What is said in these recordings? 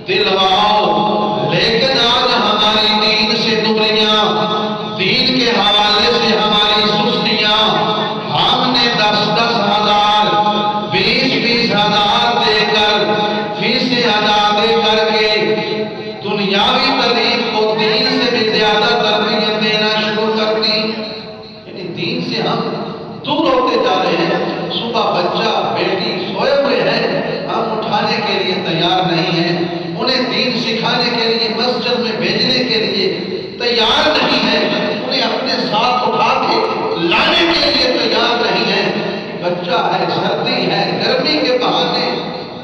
دلواؤ، لیکن آج ہماری دین سے دوریاں، دین کے حوالے سے ہماری سستیاں، ہم نے 10,000 20,000 دے کر فیسیں ادا دے کر کے دنیاوی تعلیم کو دین سے بھی زیادہ تربیت دینا شروع کر دی۔ یعنی دین سے ہم دور ہوتے جا رہے ہیں۔ صبح بچہ بیٹی سوئے ہوئے ہیں، ہم اٹھانے کے لیے تیار نہیں ہیں، انہیں دین سکھانے کے لیے مسجد میں بھیجنے کے لیے تیار نہیں ہیں، انہیں اپنے ساتھ اٹھا کے لانے کے لیے تیار نہیں ہیں۔ بچہ ہے، سردی ہے، گرمی کے بہانے،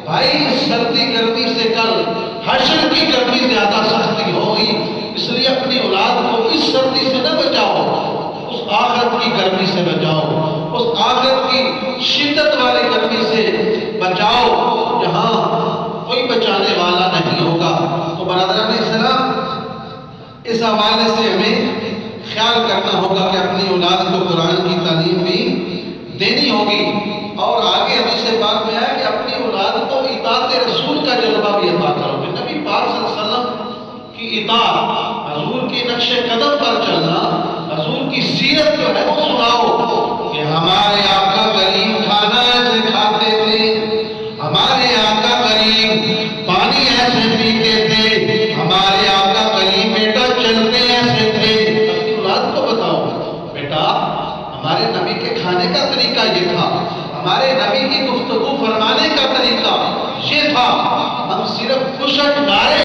بھائی سردی گرمی سے کل حشر کی گرمی زیادہ سختی ہوگی، اس لیے اپنی اولاد کو اس سردی سے نہ بچاؤ، اس آخرت کی گرمی سے بچاؤ، اس آخرت کی شدت والی گرمی سے بچاؤ جہاں کوئی بچانے والا نہیں ہوگا۔ تو برادران اسلام، اس حوالے سے ہمیں خیال کرنا ہوگا کہ اپنی اولاد کو قرآن کی تعلیم بھی دینی ہوگی۔ اور آگے حدیث پاک میں ہے کہ اپنی اولاد کو اطاعت رسول کا جذبہ بھی عطا کرو کہ نبی پاک صلی اللہ علیہ وسلم کی اطاعت، حضور کی نقش قدم پر چلنا، حضور کی سیرت جو ہے وہ سناؤ کہ ہمارے آقا کریم کھانا ایسے کھاتے تھے، ہمارے آقا کریم پانی ایسے پیتے تھے، ہمارے آقا کریم بیٹا چلتے ایسے تھے۔ اپنی اولاد کو بتاؤ بیٹا ہمارے نبی کے کھانے کا طریقہ یہ تھا، ہمارے نبی کی گفتگو فرمانے کا طریقہ یہ تھا، ہم صرف پشٹ ڈالے